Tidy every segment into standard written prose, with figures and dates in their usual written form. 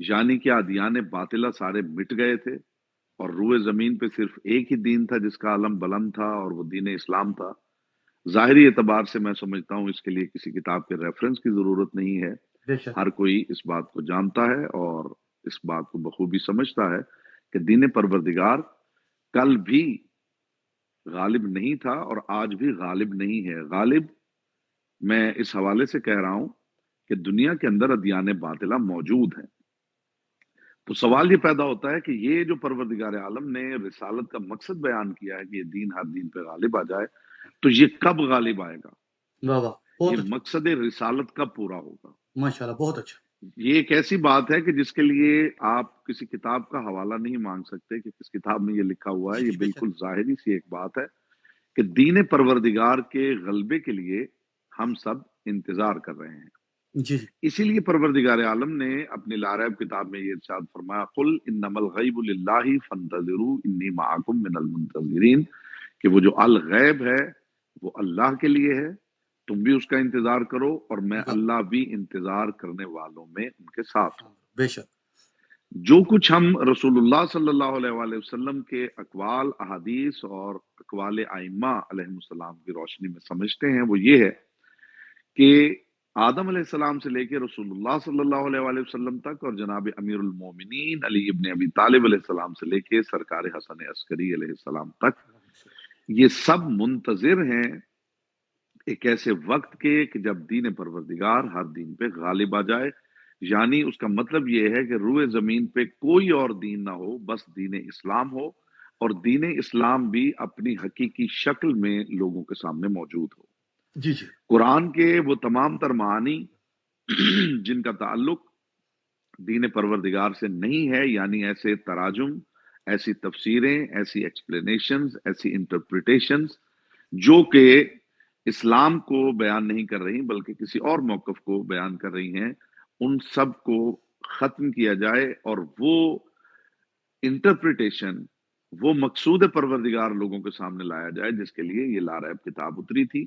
یعنی کہ ادیان باطلہ سارے مٹ گئے تھے اور روئے زمین پہ صرف ایک ہی دین تھا جس کا علم بلند تھا، اور وہ دین اسلام تھا۔ ظاہری اعتبار سے میں سمجھتا ہوں اس کے لیے کسی کتاب کے ریفرنس کی ضرورت نہیں ہے، بے شک ہر کوئی اس بات کو جانتا ہے اور اس بات کو بخوبی سمجھتا ہے کہ دین پروردگار کل بھی غالب نہیں تھا اور آج بھی غالب نہیں ہے۔ غالب میں اس حوالے سے کہہ رہا ہوں کہ دنیا کے اندر ادیان باطلہ موجود ہیں، تو سوال یہ پیدا ہوتا ہے کہ یہ جو پروردگار عالم نے رسالت کا مقصد بیان کیا ہے کہ یہ دین ہر دین پہ غالب آ جائے، تو یہ کب غالب آئے گا؟ واہ واہ، یہ بہت اچھا، مقصد رسالت کب پورا ہوگا؟ ماشاء اللہ بہت اچھا۔ یہ ایک ایسی بات ہے کہ جس کے لیے آپ کسی کتاب کا حوالہ نہیں مانگ سکتے کہ کس کتاب میں یہ لکھا ہوا ہے۔ جی یہ جی بے شک، بالکل ظاہری سی ایک بات ہے کہ دین پروردگار کے غلبے کے لیے ہم سب انتظار کر رہے ہیں۔ جی جی اسی لیے پروردگار عالم نے اپنی لاریب کتاب میں یہ ارشاد فرمایا، قل انما الغیب للہ فانتظروا انی معکم من المنتظرین، کہ وہ جو الغیب ہے وہ اللہ کے لیے ہے، تم بھی اس کا انتظار کرو اور میں واہ، اللہ بھی انتظار کرنے والوں میں ان کے ساتھ ہوں۔ بے شک، جو کچھ ہم رسول اللہ صلی اللہ علیہ وآلہ وسلم کے اقوال، احادیث اور اقوال ائمہ علیہ السلام کی روشنی میں سمجھتے ہیں وہ یہ ہے کہ آدم علیہ السلام سے لے کے رسول اللہ صلی اللہ علیہ وآلہ وسلم تک، اور جناب امیر المومنین علی ابن ابی طالب علیہ السلام سے لے کے سرکار حسن عسکری علیہ السلام تک، یہ سب منتظر ہیں ایک ایسے وقت کے کہ جب دین پروردگار ہر دین پہ غالب آ جائے۔ یعنی اس کا مطلب یہ ہے کہ روئے زمین پہ کوئی اور دین نہ ہو، بس دین اسلام ہو، اور دین اسلام بھی اپنی حقیقی شکل میں لوگوں کے سامنے موجود ہو۔ جی جی قرآن کے وہ تمام تر معانی جن کا تعلق دین پروردگار سے نہیں ہے، یعنی ایسے تراجم، ایسی تفسیریں، ایسی ایکسپلینیشنز، ایسی انٹرپریٹیشنز جو کہ اسلام کو بیان نہیں کر رہی بلکہ کسی اور موقف کو بیان کر رہی ہیں، ان سب کو ختم کیا جائے اور وہ انٹرپریٹیشن، وہ مقصود پروردگار لوگوں کے سامنے لایا جائے جس کے لیے یہ لاریب کتاب اتری تھی،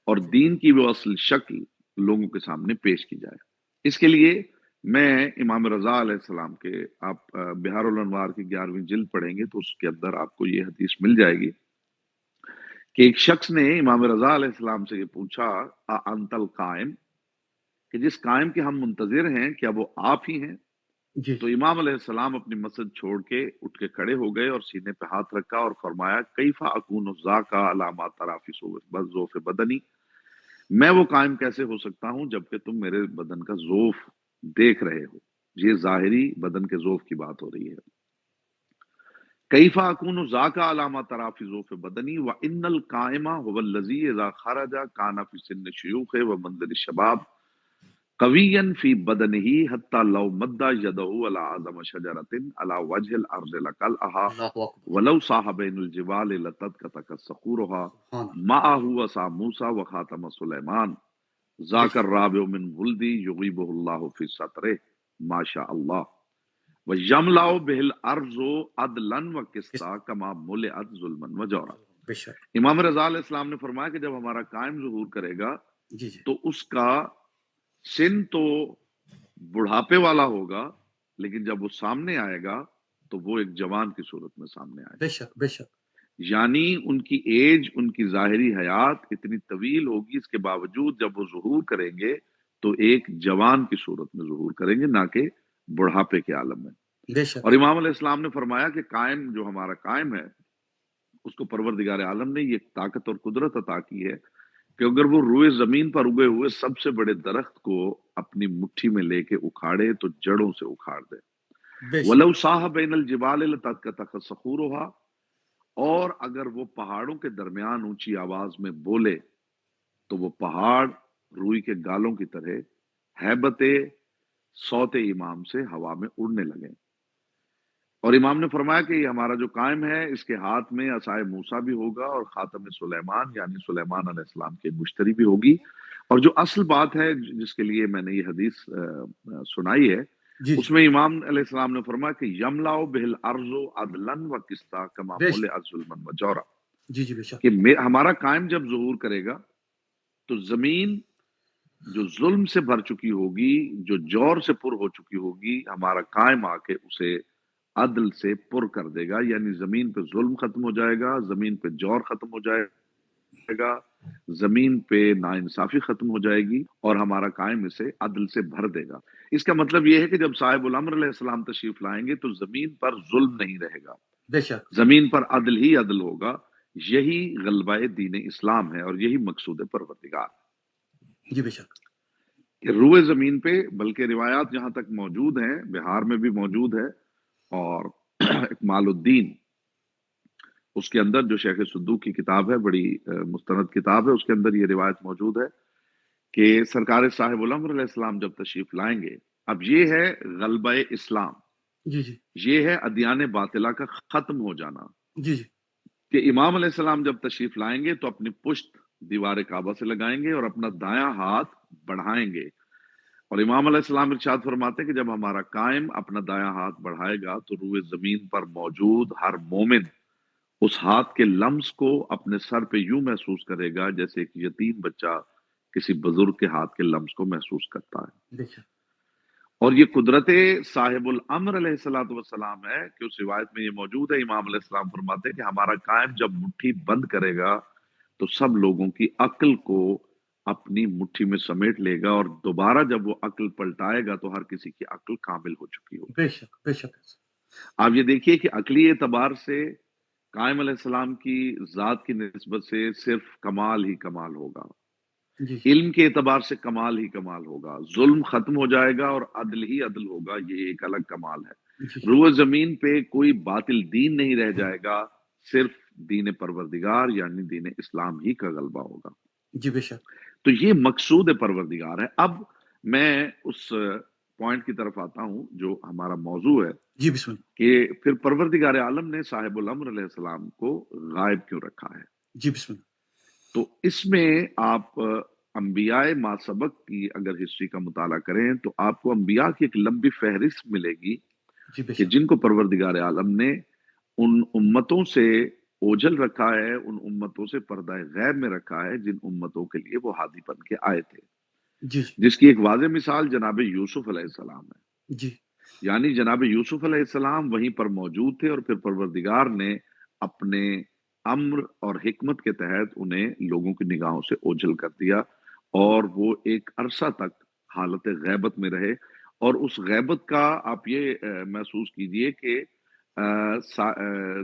اور دین کی وہ اصل شکل لوگوں کے سامنے پیش کی جائے۔ اس کے لیے میں امام رضا علیہ السلام کے، آپ بہار الانوار کی 11ویں جلد پڑھیں گے تو اس کے اندر آپ کو یہ حدیث مل جائے گی کہ ایک شخص نے امام رضا علیہ السلام سے یہ پوچھا، انت القائم، کہ جس قائم کے ہم منتظر ہیں کیا وہ آپ ہی ہیں؟ جی تو امام علیہ السلام اپنی مسجد چھوڑ کے اٹھ کے کھڑے ہو گئے اور سینے پہ ہاتھ رکھا اور فرمایا، کیفا اکون ذاکا علامات ترافی ذوف بدنی، میں وہ قائم کیسے ہو سکتا ہوں جبکہ تم میرے بدن کا ذوف دیکھ رہے ہو۔ یہ ظاہری بدن کے ذوف کی بات ہو رہی ہے۔ کیفا اکون ذاکا علامات ترافی ذوف بدنی وان القائم هو الذی اذا خرج کان فی سن الشیوخ ومنزل الشباب قویا فی بدنہ حتی لو مد یدہ علی اعظم شجرۃ علی وجہ الارض لقلعها اللہ اکبر، ولو صاح بین الجبال لتدکتک صخورها سبحان اللہ، معه وصا موسیٰ وخاتم سلیمان بے ذاک شک، الرابع من ولدی یغیبہ اللہ فی سطرہ ما شاء اللہ وَيَمْلَأُ بِهِ الْأَرْضُ عَدْلًا کس، وَقِسْطًا كَمَا مُلِئَتْ ظُلْمًا وَجَوْرًا۔ بے شک، امام رضا علیہ السلام نے فرمایا کہ جب ہمارا قائم ظہور کرے گا جی جی تو اس کا سن تو بڑھاپے والا ہوگا، لیکن جب وہ سامنے آئے گا تو وہ ایک جوان کی صورت میں سامنے آئے بے گا۔ شک، بے شک، یعنی ان کی ایج، ان کی ظاہری حیات اتنی طویل ہوگی، اس کے باوجود جب وہ ظہور کریں گے تو ایک جوان کی صورت میں ظہور کریں گے، نہ کہ بڑھاپے کے عالم میں۔ بے شک، اور امام علیہ السلام نے فرمایا کہ قائم جو ہمارا قائم ہے اس کو پروردگار عالم نے یہ طاقت اور قدرت عطا کی ہے کہ اگر وہ روئے زمین پر اگے ہوئے سب سے بڑے درخت کو اپنی مٹھی میں لے کے اکھاڑے تو جڑوں سے اکھاڑ دے۔ بے شک، وَلَوْ صَاحَ بَيْنَ الْجِبَالِ لَتَدْكَتَكَ صَخُورُهَا، اور اگر وہ پہاڑوں کے درمیان اونچی آواز میں بولے تو وہ پہاڑ روئی کے گالوں کی طرح ہیبت صوت امام سے ہوا میں اڑنے لگے۔ اور امام نے فرمایا کہ یہ ہمارا جو قائم ہے اس کے ہاتھ میں عصائے موسیٰ بھی ہوگا اور خاتم سلیمان یعنی سلیمان علیہ السلام کی مشتری بھی ہوگی۔ اور جو اصل بات ہے جس کے لیے میں نے یہ حدیث سنائی ہے، جی جی اس میں امام علیہ السلام نے فرمایا کہ یملا بہل ارض عدلا و قسطا کما بے شک، ملئت ظلما و جورا، جی جی بے شک، کہ ہمارا قائم جب ظہور کرے گا تو زمین جو ظلم سے بھر چکی ہوگی، جو جور سے پر ہو چکی ہوگی، ہمارا قائم آ کے اسے عدل سے پر کر دے گا، یعنی زمین پہ ظلم ختم ہو جائے گا، زمین پہ جور ختم ہو جائے گا، زمین پہ ناانصافی ختم ہو جائے گی، اور ہمارا قائم اسے عدل سے بھر دے گا۔ اس کا مطلب یہ ہے کہ جب صاحب الامر علیہ السلام تشریف لائیں گے تو زمین پر ظلم نہیں رہے گا، بے شک، زمین پر عدل ہی عدل ہوگا۔ یہی غلبہ دین اسلام ہے، اور یہی مقصود پروردگار جی بے شک، کہ روئے زمین پہ، بلکہ روایات جہاں تک موجود ہیں، بہار میں بھی موجود ہے، اور اکمال الدین اس کے اندر جو شیخ صدوق کی کتاب ہے، بڑی مستند کتاب ہے، اس کے اندر یہ روایت موجود ہے کہ سرکار صاحب الامر علیہ السلام جب تشریف لائیں گے، اب یہ ہے غلبہ اسلام، جی جی یہ ہے ادیان باطلہ کا ختم ہو جانا، جی جی کہ امام علیہ السلام جب تشریف لائیں گے تو اپنی پشت دیوار کعبہ سے لگائیں گے اور اپنا دایاں ہاتھ بڑھائیں گے، اور امام علیہ السلام ارشاد فرماتے ہیں کہ جب ہمارا قائم اپنا دایاں ہاتھ بڑھائے گا تو روئے زمین پر موجود ہر مومن اس ہاتھ کے لمس کو اپنے سر پہ یوں محسوس کرے گا جیسے ایک یتیم بچہ کسی بزرگ کے ہاتھ کے لمس کو محسوس کرتا ہے۔ بے شک، اور یہ قدرت صاحب الامر علیہ الصلوۃ والسلام ہے کہ اس روایت میں یہ موجود ہے، امام علیہ السلام فرماتے ہیں کہ ہمارا قائم جب مٹھی بند کرے گا تو سب لوگوں کی عقل کو اپنی مٹھی میں سمیٹ لے گا، اور دوبارہ جب وہ عقل پلٹائے گا تو ہر کسی کی عقل کامل ہو چکی ہوگی۔ بے شک، بے شک، آپ یہ دیکھیے کہ عقلی اعتبار سے قائم علیہ السلام کی ذات کی نسبت سے صرف کمال ہی کمال ہوگا، جی علم کے اعتبار سے کمال ہی کمال ہوگا، ظلم ختم ہو جائے گا اور عدل ہی عدل ہوگا، یہ ایک الگ کمال جی ہے۔ روئے زمین پہ کوئی باطل دین نہیں رہ جائے گا، صرف دین پروردگار یعنی دین اسلام ہی کا غلبہ ہوگا۔ جی بے شک، تو یہ مقصود پروردگار ہے۔ اب میں اس پوائنٹ کی طرف آتا ہوں جو ہمارا موضوع ہے، جی بسم اللہ، کہ پھر پروردگار عالم نے صاحب الامر علیہ السلام کو غائب کیوں رکھا ہے؟ جی بسم اللہ، تو اس میں آپ انبیاء ما سبق کی اگر ہسٹری کا مطالعہ کریں تو آپ کو انبیاء کی ایک لمبی فہرست ملے گی جی بے کہ شک، جن کو پروردگار عالم نے ان امتوں سے اوجھل رکھا ہے، ان امتوں سے پردہ غیب میں رکھا ہے جن امتوں کے لیے وہ ہادی بن کے آئے تھے، جی جی جس کی ایک واضح مثال جناب یوسف علیہ السلام ہے۔ جی یعنی جناب یوسف علیہ السلام وہیں پر موجود تھے، اور پھر پروردگار نے اپنے امر اور حکمت کے تحت انہیں لوگوں کی نگاہوں سے اوجھل کر دیا، اور وہ ایک عرصہ تک حالت غیبت میں رہے۔ اور اس غیبت کا آپ یہ محسوس کیجئے کہ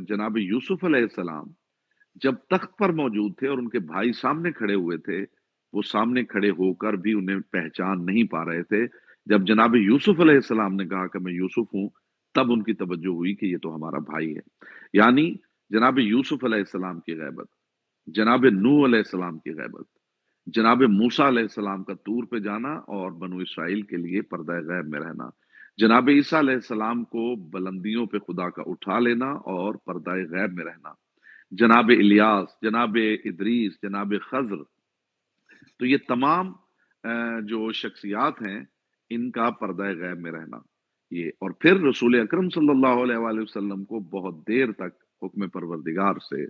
جناب یوسف علیہ السلام جب تخت پر موجود تھے اور ان کے بھائی سامنے کھڑے ہوئے تھے، وہ سامنے کھڑے ہو کر بھی انہیں پہچان نہیں پا رہے تھے۔ جب جناب یوسف علیہ السلام نے کہا کہ میں یوسف ہوں، تب ان کی توجہ ہوئی کہ یہ تو ہمارا بھائی ہے۔ یعنی جناب یوسف علیہ السلام کی غیبت، جناب نوح علیہ السلام کی غیبت، جناب موسیٰ علیہ السلام کا طور پہ جانا اور بنو اسرائیل کے لیے پردہ غیب میں رہنا، جناب عیسیٰ علیہ السلام کو بلندیوں پہ خدا کا اٹھا لینا اور پردہ غیب میں رہنا، جناب الیاس، جناب ادریس، جناب خضر، تو یہ تمام جو شخصیات ہیں ان کا پردہ غیب میں رہنا یہ، اور پھر رسول اکرم صلی اللہ علیہ وآلہ وسلم کو بہت دیر تک حکم پروردگار سے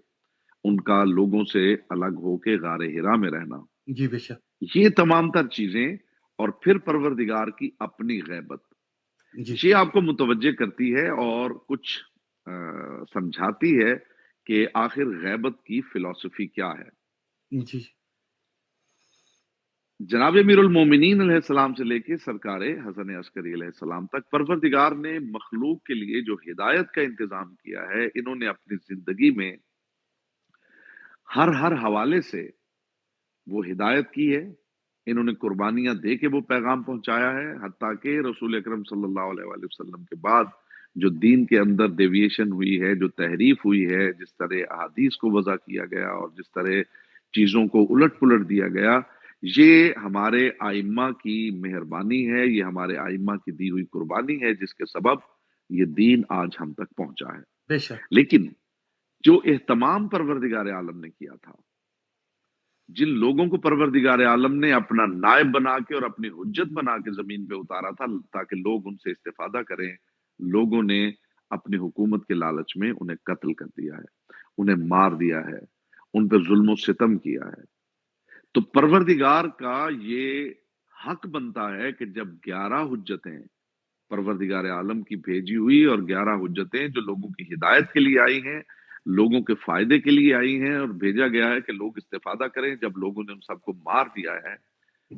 ان کا لوگوں سے الگ ہو کے غار ہرا میں رہنا، جی بے شک، یہ تمام تر چیزیں، اور پھر پروردگار کی اپنی غیبت، جی یہ آپ کو متوجہ کرتی ہے اور کچھ سمجھاتی ہے کہ آخر غیبت کی فلسفی کیا ہے۔ جی جناب امیر المومنین علیہ السلام سے لے کے سرکار حسن عسکری علیہ السلام تک پروردگار نے مخلوق کے لیے جو ہدایت کا انتظام کیا ہے، انہوں نے اپنی زندگی میں ہر حوالے سے وہ ہدایت کی ہے، انہوں نے قربانیاں دے کے وہ پیغام پہنچایا ہے، حتیٰ کہ رسول اکرم صلی اللہ علیہ وآلہ وسلم کے بعد جو دین کے اندر ڈیویشن ہوئی ہے، جو تحریف ہوئی ہے، جس طرح احادیث کو وضع کیا گیا اور جس طرح چیزوں کو الٹ پلٹ دیا گیا، یہ ہمارے ائمہ کی مہربانی ہے، یہ ہمارے ائمہ کی دی ہوئی قربانی ہے، جس کے سبب یہ دین آج ہم تک پہنچا ہے۔ بے شک، لیکن جو اہتمام پروردگار عالم نے کیا تھا، جن لوگوں کو پروردگار عالم نے اپنا نائب بنا کے اور اپنی حجت بنا کے زمین پہ اتارا تھا تاکہ لوگ ان سے استفادہ کریں، لوگوں نے اپنی حکومت کے لالچ میں انہیں قتل کر دیا ہے، انہیں مار دیا ہے، ان پہ ظلم و ستم کیا ہے۔ تو پروردگار کا یہ حق بنتا ہے کہ جب 11 حجتیں پروردگار عالم کی بھیجی ہوئی اور 11 حجتیں جو لوگوں کی ہدایت کے لیے آئی ہیں، لوگوں کے فائدے کے لیے آئی ہیں اور بھیجا گیا ہے کہ لوگ استفادہ کریں، جب لوگوں نے ان سب کو مار دیا ہے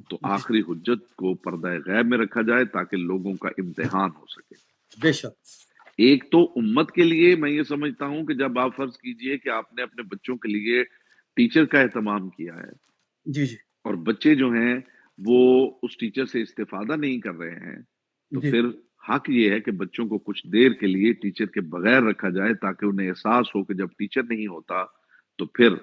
تو جی آخری حجت کو پردہ غیب میں رکھا جائے تاکہ لوگوں کا امتحان ہو سکے۔ بے شک ایک تو امت کے لیے میں یہ سمجھتا ہوں کہ جب آپ فرض کیجئے کہ آپ نے اپنے بچوں کے لیے ٹیچر کا اہتمام کیا ہے جی جی اور بچے جو ہیں وہ اس ٹیچر سے استفادہ نہیں کر رہے ہیں، تو جی پھر حق یہ ہے کہ بچوں کو کچھ دیر کے لیے ٹیچر کے بغیر رکھا جائے تاکہ انہیں احساس ہو کہ جب ٹیچر نہیں ہوتا تو پھر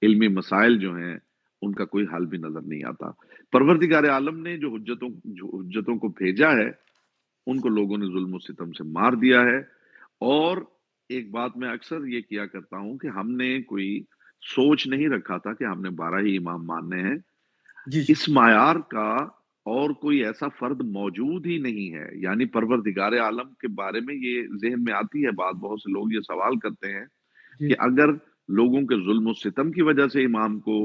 علمی مسائل جو ہیں ان کا کوئی حل بھی نظر نہیں آتا۔ پروردگار عالم نے جو حجتوں کو بھیجا ہے ان کو لوگوں نے ظلم و ستم سے مار دیا ہے۔ اور ایک بات میں اکثر یہ کیا کرتا ہوں کہ ہم نے کوئی سوچ نہیں رکھا تھا کہ ہم نے 12 ہی امام ماننے ہیں۔ جی جی اس معیار کا اور کوئی ایسا فرد موجود ہی نہیں ہے، یعنی پروردگار عالم کے بارے میں یہ ذہن میں آتی ہے بات، بہت سے لوگ یہ سوال کرتے ہیں جی کہ اگر لوگوں کے ظلم و ستم کی وجہ سے امام کو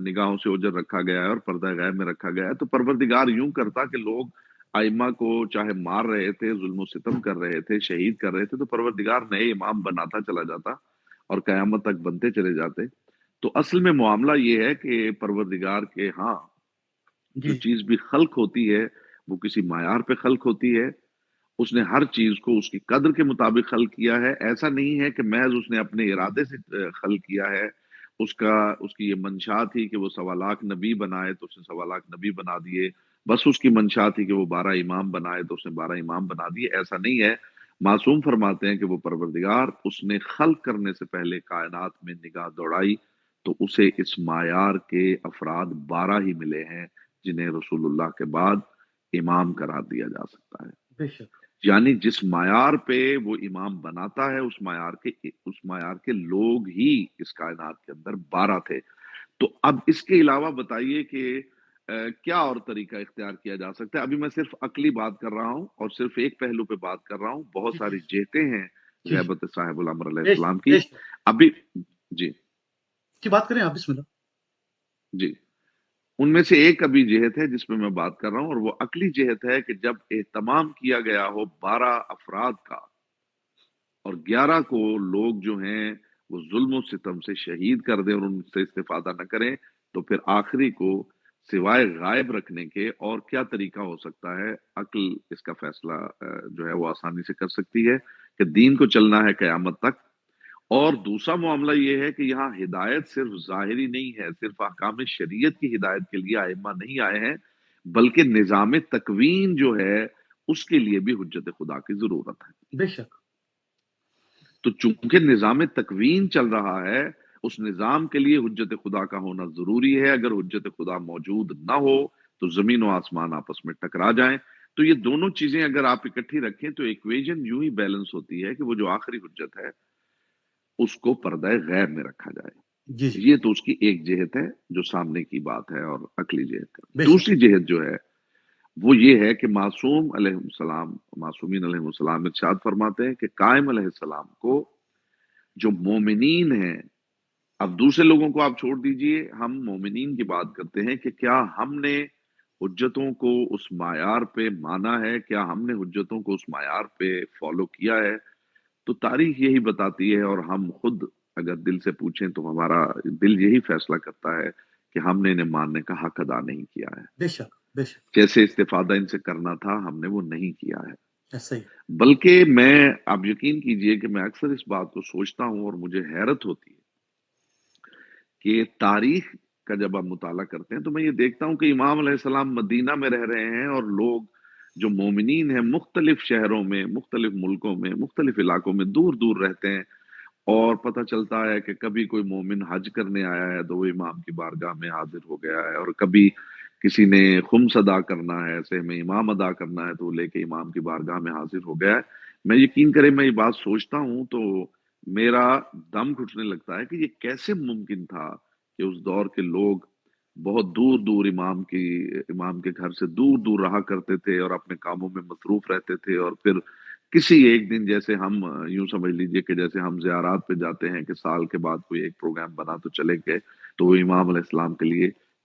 نگاہوں سے اوجھل رکھا گیا ہے اور پردہ غیب میں رکھا گیا ہے تو پروردگار یوں کرتا کہ لوگ ائمہ کو چاہے مار رہے تھے، ظلم و ستم کر رہے تھے، شہید کر رہے تھے، تو پروردگار نئے امام بناتا چلا جاتا اور قیامت تک بنتے چلے جاتے۔ تو اصل میں معاملہ یہ ہے کہ پروردگار کے ہاں جو جی چیز بھی خلق ہوتی ہے وہ کسی معیار پہ خلق ہوتی ہے۔ اس نے ہر چیز کو اس کی قدر کے مطابق خلق کیا ہے، ایسا نہیں ہے کہ محض اس نے اپنے ارادے سے خلق کیا ہے۔ اس کی یہ منشا تھی کہ وہ 1.25 نبی بنائے تو اس نے 1.25 نبی بنا دیے، بس اس کی منشا تھی کہ وہ 12 امام بنائے تو اس نے 12 امام بنا دیے، ایسا نہیں ہے۔ معصوم فرماتے ہیں کہ وہ پروردگار اس نے خلق کرنے سے پہلے کائنات میں نگاہ دوڑائی تو اسے اس معیار کے افراد 12 ہی ملے ہیں جنہیں رسول اللہ کے بعد امام قرار دیا جا سکتا ہے۔ بے شک یعنی جس معیار پہ وہ امام بناتا ہے اس معیار کے لوگ ہی اس کائنات کے اندر 12 تھے۔ تو اب اس کے علاوہ بتائیے کہ کیا اور طریقہ اختیار کیا جا سکتا ہے؟ ابھی میں صرف عقلی بات کر رہا ہوں اور صرف ایک پہلو پہ بات کر رہا ہوں، بہت جی ساری جہتیں ہیں جی جی غیبت صاحب الامر علیہ بے السلام شک کی۔ بے شک ابھی جی کی بات کریں آپ، بسم اللہ۔ جی ان میں سے ایک ابھی جہت ہے جس پہ میں بات کر رہا ہوں اور وہ عقلی جہت ہے کہ جب اہتمام کیا گیا ہو 12 افراد کا اور 11 کو لوگ جو ہیں وہ ظلم و ستم سے شہید کر دیں اور ان سے استفادہ نہ کریں، تو پھر آخری کو سوائے غائب رکھنے کے اور کیا طریقہ ہو سکتا ہے؟ عقل اس کا فیصلہ جو ہے وہ آسانی سے کر سکتی ہے کہ دین کو چلنا ہے قیامت تک۔ اور دوسرا معاملہ یہ ہے کہ یہاں ہدایت صرف ظاہری نہیں ہے، صرف احکام شریعت کی ہدایت کے لیے ائمہ نہیں آئے ہیں، بلکہ نظام تکوین جو ہے اس کے لیے بھی حجت خدا کی ضرورت ہے۔ بے شک تو چونکہ نظام تکوین چل رہا ہے اس نظام کے لیے حجت خدا کا ہونا ضروری ہے۔ اگر حجت خدا موجود نہ ہو تو زمین و آسمان آپس میں ٹکرا جائیں۔ تو یہ دونوں چیزیں اگر آپ اکٹھی رکھیں تو ایکویژن یوں ہی بیلنس ہوتی ہے کہ وہ جو آخری حجت ہے اس کو پردہ غیب میں رکھا جائے۔ جی جی یہ تو اس کی ایک جہت ہے جو سامنے کی بات ہے اور عقلی جہت کا۔ بے شک دوسری جہت جو ہے وہ یہ ہے کہ معصومین علیہ السلام ارشاد فرماتے ہیں کہ قائم علیہ السلام کو جو مومنین ہیں، اب دوسرے لوگوں کو آپ چھوڑ دیجئے، ہم مومنین کی بات کرتے ہیں کہ کیا ہم نے حجتوں کو اس معیار پہ مانا ہے، کیا ہم نے حجتوں کو اس معیار پہ فالو کیا ہے؟ تو تاریخ یہی بتاتی ہے اور ہم خود اگر دل سے پوچھیں تو ہمارا دل یہی فیصلہ کرتا ہے کہ ہم نے انہیں ماننے کا حق ادا نہیں کیا ہے۔ بے شک بے شک جیسے استفادہ ان سے کرنا تھا ہم نے وہ نہیں کیا ہے۔ ایسا ہی بلکہ میں آپ یقین کیجئے کہ میں اکثر اس بات کو سوچتا ہوں اور مجھے حیرت ہوتی ہے کہ تاریخ کا جب آپ مطالعہ کرتے ہیں تو میں یہ دیکھتا ہوں کہ امام علیہ السلام مدینہ میں رہ رہے ہیں اور لوگ جو مومنین ہیں مختلف شہروں میں، مختلف ملکوں میں، مختلف علاقوں میں دور دور رہتے ہیں، اور پتہ چلتا ہے کہ کبھی کوئی مومن حج کرنے آیا ہے تو وہ امام کی بارگاہ میں حاضر ہو گیا ہے، اور کبھی کسی نے خمس ادا کرنا ہے، ایسے میں امام ادا کرنا ہے تو وہ لے کے امام کی بارگاہ میں حاضر ہو گیا ہے۔ میں یقین کرے میں یہ بات سوچتا ہوں تو میرا دم گھٹنے لگتا ہے کہ یہ کیسے ممکن تھا کہ اس دور کے لوگ بہت دور دور امام کے گھر سے دور دور رہا کرتے تھے اور اپنے کاموں میں مصروف رہتے تھے، اور پھر کسی ایک دن جیسے ہم یوں سمجھ لیجئے کہ جیسے ہم زیارات پہ جاتے ہیں کہ سال کے بعد کوئی ایک پروگرام بنا تو چلے گئے، تو وہ امام علیہ السلام کے لیے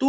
تو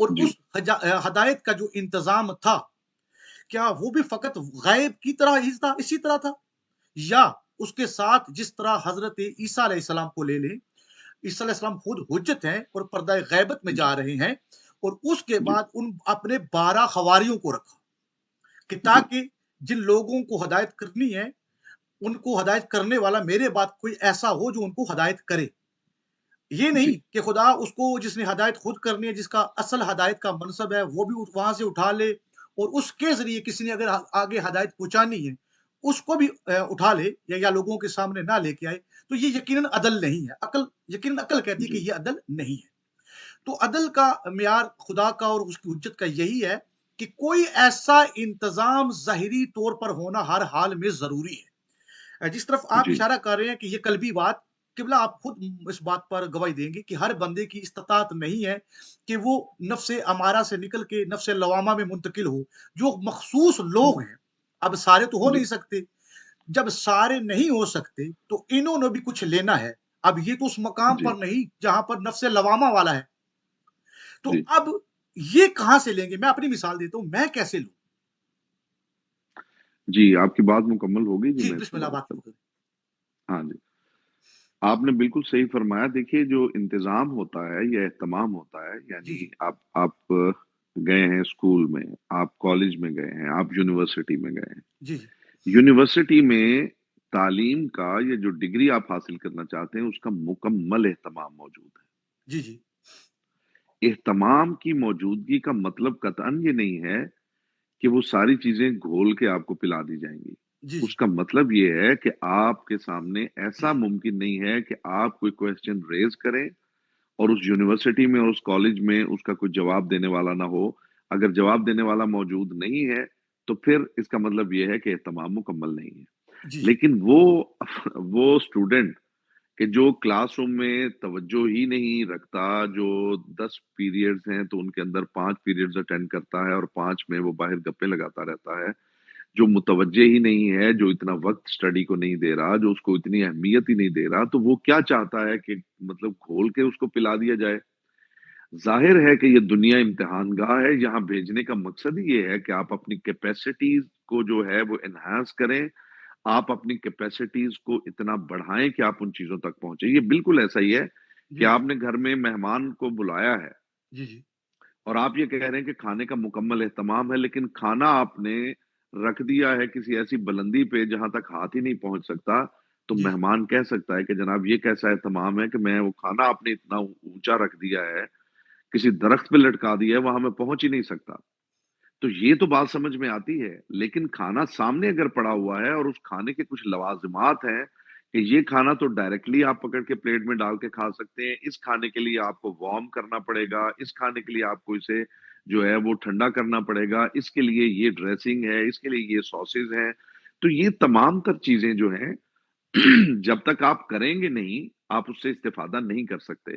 اور جی اس ہدایت کا جو انتظام تھا کیا وہ بھی فقط غیب کی طرح ہی تھا، اسی طرح تھا، یا اس کے ساتھ جس طرح حضرت عیسیٰ علیہ السلام کو لے لیں، عیسیٰ علیہ السلام خود حجت ہیں اور پردہ غیبت میں جی جا رہے ہیں، اور اس کے جی بعد ان اپنے 12 خواریوں کو رکھا کہ جی تاکہ جن لوگوں کو ہدایت کرنی ہے ان کو ہدایت کرنے والا میرے بعد کوئی ایسا ہو جو ان کو ہدایت کرے. یہ جی نہیں کہ خدا اس کو جس نے ہدایت خود کرنی ہے، جس کا اصل ہدایت کا منصب ہے، وہ بھی وہاں سے اٹھا لے، اور اس کے ذریعے کسی نے اگر آگے ہدایت پہنچانی ہے اس کو بھی اٹھا لے یا لوگوں کے سامنے نہ لے کے آئے، تو یہ یقیناً عدل نہیں ہے. یقیناً عقل کہتی ہے کہ جی یہ عدل نہیں ہے. تو عدل کا معیار خدا کا اور اس کی حجت کا یہی ہے کہ کوئی ایسا انتظام ظاہری طور پر ہونا ہر حال میں ضروری ہے. جس طرف آپ جی اشارہ کر رہے ہیں کہ یہ قلبی بات، قبلہ آپ خود اس بات پر گواہی دیں گے کہ ہر بندے کی استطاعت نہیں ہے کہ وہ نفس امارہ سے نکل کے نفس لوامہ میں منتقل ہو. جو مخصوص لوگ ہیں، اب سارے تو ہو جی نہیں سکتے، جب سارے نہیں ہو سکتے تو انہوں نے بھی کچھ لینا ہے. اب یہ تو اس مقام جی پر نہیں جہاں پر نفس لوامہ والا ہے، تو جی اب یہ کہاں سے لیں گے؟ میں اپنی مثال دیتا ہوں، میں کیسے لوں؟ جی آپ کی بات مکمل ہوگی جی، جی میں اس بسم پہ اللہ، بات بات کروں. شروع کریں. ہاں جی، آپ نے بالکل صحیح فرمایا. دیکھیے جو انتظام ہوتا ہے یا اہتمام ہوتا ہے، جی یعنی جی آپ گئے ہیں اسکول میں، آپ کالج میں گئے ہیں، آپ یونیورسٹی میں گئے ہیں. جی جی یونیورسٹی میں تعلیم کا یا جو ڈگری آپ حاصل کرنا چاہتے ہیں اس کا مکمل اہتمام موجود ہے. جی جی اہتمام کی موجودگی کا مطلب قطعاً یہ نہیں ہے کہ وہ ساری چیزیں گھول کے آپ کو پلا دی جائیں گی. جی اس کا مطلب یہ ہے کہ آپ کے سامنے جی ایسا ممکن نہیں ہے کہ آپ کوئی کوشچن ریز کریں اور اس یونیورسٹی میں اور اس کالج میں اس کا کوئی جواب دینے والا نہ ہو. اگر جواب دینے والا موجود نہیں ہے تو پھر اس کا مطلب یہ ہے کہ اہتمام مکمل نہیں ہے. جی لیکن وہ اسٹوڈنٹ کہ جو کلاس روم میں توجہ ہی نہیں رکھتا، جو 10 پیریڈز ہیں تو ان کے اندر 5 پیریڈز اٹینڈ کرتا ہے اور 5 میں وہ باہر گپے لگاتا رہتا ہے، جو متوجہ ہی نہیں ہے، جو اتنا وقت اسٹڈی کو نہیں دے رہا، جو اس کو اتنی اہمیت ہی نہیں دے رہا، تو وہ کیا چاہتا ہے کہ مطلب کھول کے اس کو پلا دیا جائے. ظاہر ہے کہ یہ دنیا امتحان گاہ ہے. یہاں بھیجنے کا مقصد ہی یہ ہے کہ آپ اپنی کیپیسٹیز کو جو ہے وہ انہانس کریں، آپ اپنی کیپیسٹیز کو اتنا بڑھائیں کہ آپ ان چیزوں تک پہنچیں. یہ بالکل ایسا ہی ہے کہ جی آپ نے گھر میں مہمان کو بلایا ہے جی جی اور آپ یہ کہہ رہے ہیں کہ کھانے کا مکمل اہتمام ہے، لیکن کھانا آپ نے رکھ دیا ہے کسی ایسی بلندی پہ جہاں تک ہاتھ ہی نہیں پہنچ سکتا. تو جی مہمان کہہ سکتا ہے کہ جناب یہ کیسا اہتمام ہے کہ میں وہ کھانا آپ نے اتنا اونچا رکھ دیا ہے، کسی درخت پہ لٹکا دیا ہے، وہاں میں پہنچ ہی نہیں سکتا. تو یہ تو بات سمجھ میں آتی ہے، لیکن کھانا سامنے اگر پڑا ہوا ہے اور اس کھانے کے کچھ لوازمات ہیں کہ یہ کھانا تو ڈائریکٹلی آپ پکڑ کے پلیٹ میں ڈال کے کھا سکتے ہیں، اس کھانے کے لیے آپ کو وارم کرنا پڑے گا، اس کھانے کے لیے آپ کو اسے جو ہے وہ ٹھنڈا کرنا پڑے گا، اس کے لیے یہ ڈریسنگ ہے، اس کے لیے یہ ساسز ہیں. تو یہ تمام تر چیزیں جو ہیں جب تک آپ کریں گے نہیں، آپ اس سے استفادہ نہیں کر سکتے.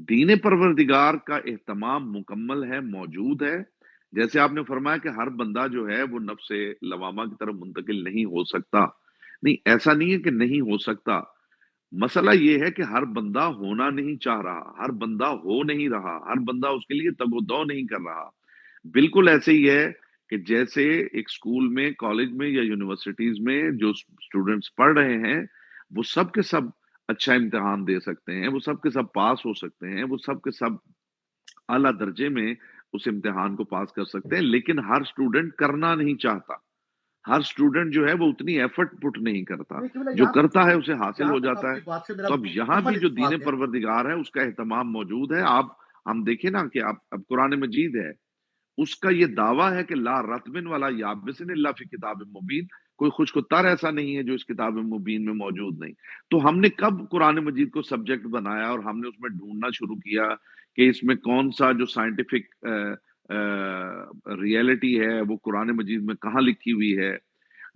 دین پروردگار کا اہتمام مکمل ہے، موجود ہے. جیسے آپ نے فرمایا کہ ہر بندہ جو ہے وہ نفس لوامہ کی طرف منتقل نہیں ہو سکتا. نہیں، ایسا نہیں ہے کہ نہیں ہو سکتا. مسئلہ یہ ہے کہ ہر بندہ ہونا نہیں چاہ رہا، ہر بندہ ہو نہیں رہا، ہر بندہ اس کے لیے تگ و دو نہیں کر رہا. بالکل ایسے ہی ہے کہ جیسے ایک اسکول میں، کالج میں یا یونیورسٹیز میں جو اسٹوڈنٹس پڑھ رہے ہیں وہ سب کے سب اچھا امتحان دے سکتے ہیں، وہ سب کے سب پاس ہو سکتے ہیں، وہ سب کے سب اعلیٰ درجے میں اس امتحان کو پاس کر سکتے ہیں، لیکن ہر اسٹوڈنٹ کرنا نہیں چاہتا. ہر اسٹوڈنٹ جو ہے وہ اتنی ایفرٹ پٹ نہیں کرتا، نہیں کہ جو یہاں کرتا ہے اسے حاصل جہاں ہو تک جاتا آپ ہے. کی بات سے میرا تو اب یہاں بھی مکمل جو دین اتفاق ہے. پروردگار ہے اس کا اہتمام موجود ہے. ہم دیکھیں نا کہ اب قرآن مجید ہے، اس کا یہ دعویٰ ہے کہ لا رتبن والا یابسن اللہ فی کتاب مبین، کوئی خشک تر ایسا نہیں ہے جو اس کتاب مبین میں موجود نہیں. تو ہم نے کب قرآن مجید کو سبجیکٹ بنایا اور ہم نے اس میں ڈھونڈنا شروع کیا کہ اس میں کون سا جو سائنٹیفک ریئلٹی ہے وہ قرآن مجید میں کہاں لکھی ہوئی ہے،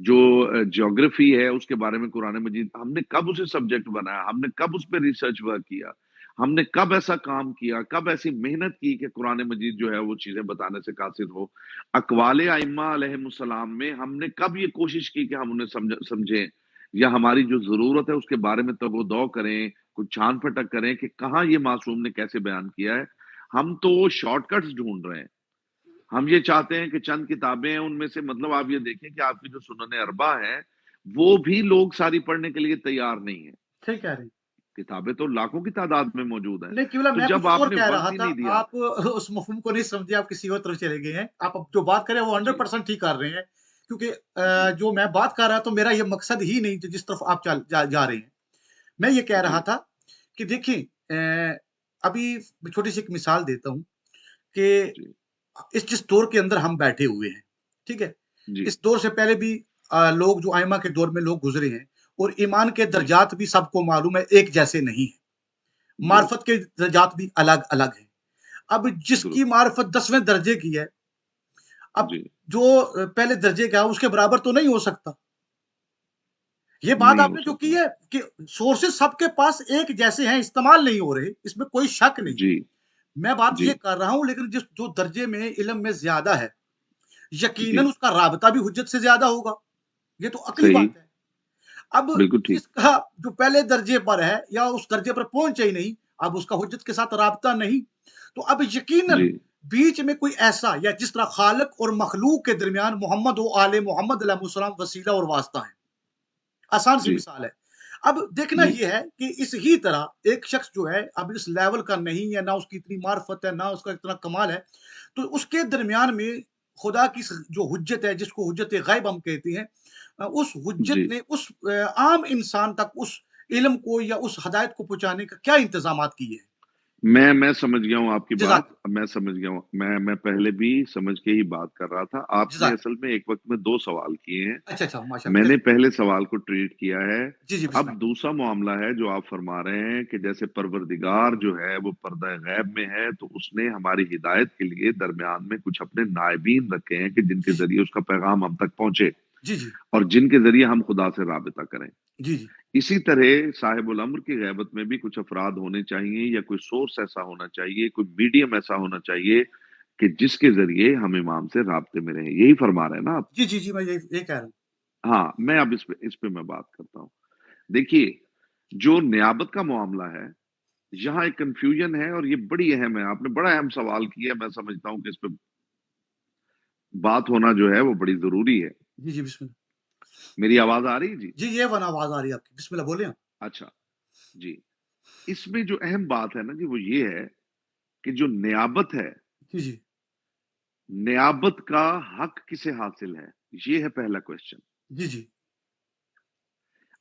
جو جیوگرافی ہے اس کے بارے میں قرآن مجید، ہم نے کب اسے سبجیکٹ بنایا، ہم نے کب اس پہ ریسرچ ورک کیا، ہم نے کب ایسا کام کیا، کب ایسی محنت کی کہ قرآن مجید جو ہے وہ چیزیں بتانے سے قاصر ہو. اقوال ائمہ علیہ السلام میں ہم نے کب یہ کوشش کی کہ ہم انہیں سمجھیں یا ہماری جو ضرورت ہے اس کے بارے میں تگ و دو کریں، کچھ چھان پھٹک کریں کہ کہاں یہ معصوم نے کیسے بیان کیا ہے. ہم تو شارٹ کٹس ڈھونڈ رہے ہیں. ہم یہ چاہتے ہیں کہ چند کتابیں ہیں ان میں سے، مطلب آپ یہ دیکھیں کہ آپ کی جو سنن اربع ہیں وہ بھی لوگ ساری پڑھنے کے لیے تیار نہیں ہیں. ٹھیک کہہ رہے ہیں. کتابیں تو لاکھوں کی تعداد میں موجود ہیں. نہیں قبلہ، تو میں جب کچھ آپ اور نے کہہ رہا وقت ہی تھا، نہیں دیا. آپ اس مفہوم کو نہیں سمجھے، آپ کسی اور طرف چلے گئے ہیں. آپ اب جو بات کریں وہ جی 100% ٹھیک کر رہے ہیں، کیونکہ جی جو میں بات کر رہا تو میرا یہ مقصد ہی نہیں جس طرف آپ جا رہے ہیں. میں یہ کہہ جی رہا تھا کہ دیکھیں، ابھی چھوٹی سی ایک مثال دیتا ہوں کہ جی جس دور کے اندر ہم بیٹھے ہوئے ہیں، ٹھیک ہے، جی اس دور سے پہلے بھی لوگ جو ائمہ کے دور میں لوگ گزرے ہیں، اور ایمان کے جی درجات بھی سب کو معلوم ہے ایک جیسے نہیں ہیں. جی معرفت کے درجات بھی الگ الگ ہیں. اب جس کی درست. معرفت 10ویں درجے کی ہے، اب جی جو پہلے درجے کا ہے اس کے برابر تو نہیں ہو سکتا. یہ بات نہیں آپ ہو نے جو سکتا. کی ہے کہ سورسز سب کے پاس ایک جیسے ہیں، استعمال نہیں ہو رہے، اس میں کوئی شک نہیں. جی میں بات جی یہ کر رہا ہوں، لیکن جو درجے میں علم میں زیادہ ہے، جی یقیناً اس کا رابطہ بھی حجت سے زیادہ ہوگا. یہ تو عقلی صحیح. بات ہے. اب بالکل ٹھیک. جس کا جو پہلے درجے پر ہے یا اس درجے پر پہنچے ہی نہیں، اب اس کا حجت کے ساتھ رابطہ نہیں. تو اب یقیناً جی بیچ میں کوئی ایسا، یا جس طرح خالق اور مخلوق کے درمیان محمد و آل محمد علیہ السلام وسیلہ اور واسطہ ہے. آسان سی جی مثال ہے. اب دیکھنا جی یہ ہے کہ اس ہی طرح ایک شخص جو ہے اب اس لیول کا نہیں ہے، نہ اس کی اتنی معرفت ہے، نہ اس کا اتنا کمال ہے، تو اس کے درمیان میں خدا کی جو حجت ہے، جس کو حجت غیب ہم کہتے ہیں، اس جی حجت نے اس عام انسان تک اس علم کو یا اس ہدایت کو پہنچانے کا کیا انتظامات کیے ہیں؟ میں سمجھ گیا ہوں آپ کی بات. جزاک میں سمجھ گیا ہوں. میں پہلے بھی سمجھ کے ہی بات کر رہا تھا. آپ نے جزاک. اصل میں ایک وقت میں 2 سوال کیے ہیں. اچھا اچھا، ماشاء اللہ، میں نے چلیے. پہلے سوال کو ٹریٹ کیا ہے. جی جی، بسم اب اللہ. دوسرا معاملہ ہے جو آپ فرما رہے ہیں کہ جیسے پروردگار جو ہے وہ پردہ غیب میں ہے، تو اس نے ہماری ہدایت کے لیے درمیان میں کچھ اپنے نائبین رکھے ہیں کہ جن کے جی جی ذریعے اس کا پیغام ہم تک پہنچے جی جی اور جن کے ذریعے ہم خدا سے رابطہ کریں. جی جی اسی طرح صاحب الامر کی غیبت میں بھی کچھ افراد ہونے چاہیے، یا کوئی سورس ایسا ہونا چاہیے، کوئی میڈیم ایسا ہونا چاہیے کہ جس کے ذریعے ہم امام سے رابطے میں رہیں. یہی فرما رہے ہیں نا آپ؟ جی جی جی، میں یہ کہہ رہا ہوں. ہاں. میں اب اس پہ میں بات کرتا ہوں. دیکھیے، جو نیابت کا معاملہ ہے، یہاں ایک کنفیوژن ہے اور یہ بڑی اہم ہے. آپ نے بڑا اہم سوال کیا ہے. میں سمجھتا ہوں کہ اس پہ بات ہونا جو ہے وہ بڑی ضروری ہے. جی جی، بسم اللہ. میری آواز آ رہی ہے؟ جی. جی، یہ ون آواز آ رہی ہے آپ کی. بسم اللہ، بولیں آپ. اچھا. جی. اس میں جو اہم بات ہے نا جی، وہ یہ ہے کہ جو نیابت ہے، جی جی نیابت کا حق کسے حاصل ہے؟ یہ ہے پہلا کوشچن. جی جی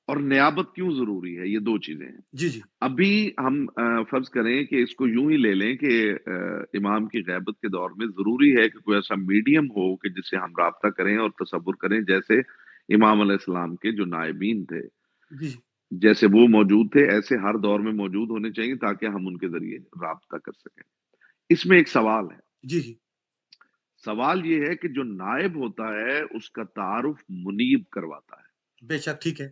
اور نیابت کیوں ضروری ہے؟ یہ 2 چیزیں ہیں. جی جی ابھی ہم فرض کریں کہ اس کو یوں ہی لے لیں کہ امام کی غیبت کے دور میں ضروری ہے کہ کوئی ایسا میڈیم ہو کہ جس سے ہم رابطہ کریں اور تصور کریں، جیسے امام علیہ السلام کے جو نائبین تھے، جی جی جیسے وہ موجود تھے، ایسے ہر دور میں موجود ہونے چاہیے تاکہ ہم ان کے ذریعے رابطہ کر سکیں. اس میں ایک سوال ہے. جی جی. سوال یہ ہے کہ جو نائب ہوتا ہے اس کا تعارف منیب کرواتا ہے. بے شک، ٹھیک ہے.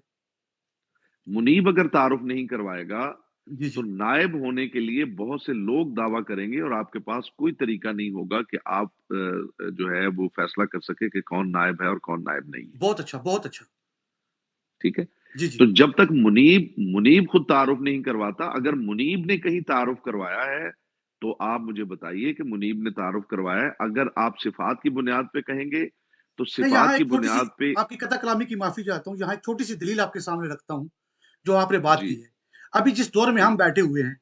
منیب اگر تعارف نہیں کروائے گا جی تو جی. نائب ہونے کے لیے بہت سے لوگ دعویٰ کریں گے، اور آپ کے پاس کوئی طریقہ نہیں ہوگا کہ آپ جو ہے وہ فیصلہ کر سکے کہ کون نائب ہے اور کون نائب نہیں ہے. بہت اچھا، بہت اچھا. ٹھیک ہے. جی جی تو جب تک منیب خود تعارف نہیں کرواتا، اگر منیب نے کہیں تعارف کروایا ہے تو آپ مجھے بتائیے کہ منیب نے تعارف کروایا ہے. اگر آپ صفات کی بنیاد پہ کہیں گے تو میں یہاں صفات کی ایک چھوٹی سی، بنیاد پہ. آپ کی قطع کلامی کی معافی چاہتا ہوں، یہاں ایک چھوٹی سی دلیل آپ کے سامنے رکھتا ہوں جو آپ نے بات جی کی ہے. ابھی جس دور میں جی ہم بیٹھے ہوئے ہیں،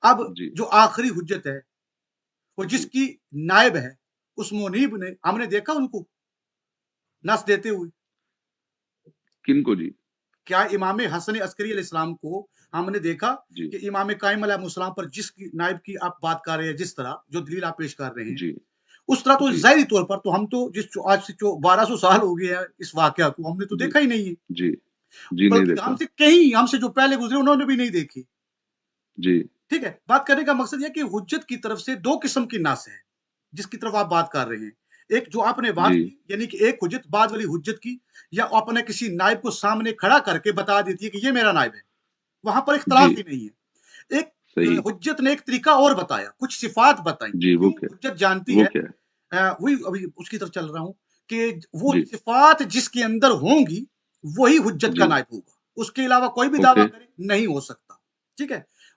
اب جی جو آخری حجت ہے وہ جس جی. کی نائب ہے، اس منیب نے، ہم نے دیکھا ان کو نس دیتے ہوئے. کن کو جی؟ کیا امام حسن عسکری علیہ السلام کو ہم نے دیکھا جی کہ امام قائم علیہ السلام پر جس کی نائب کی آپ بات کر رہے ہیں، جس طرح جو دلیل آپ پیش کر رہے ہیں، جی اس طرح تو جی ظاہری طور پر تو ہم تو آج سے 1200 سال ہو گئے ہیں اس واقعہ کو، ہم نے تو جی دیکھا ہی نہیں ہے. جی جی. نہیں بلکہ دیکھا. ہم سے جو پہلے گزرے انہوں نے بھی نہیں دیکھی. جی ٹھیک ہے. بات کرنے کا مقصد یہ کہ حجت کی طرف سے 2 قسم کی نس ہے جس کی طرف آپ بات کر رہے ہیں. ایک جو آپ نے بات جی کی، یعنی کہ ایک حجت بعد والی حجت کی، یا اپنے کسی نائب کو سامنے کھڑا کر کے بتا دیتی ہے کہ یہ میرا نائب ہے، وہاں پر جی. اختلاف ہی نہیں ہے. ایک صحیح. حجت نے ایک طریقہ اور بتایا، کچھ صفات بتائیں. جی. وہ کیوں کیا؟ حجت جانتی وہ ہے، کیا؟ وہی ابھی اس کی طرف چل رہا ہوں کہ وہ جی صفات جس کے اندر ہوں گی وہی حجت کا جی. نائب ہوگا. اس کے علاوہ کوئی بھی اوکے. دعویٰ کرے نہیں ہو سکتا. ٹھیک ہے.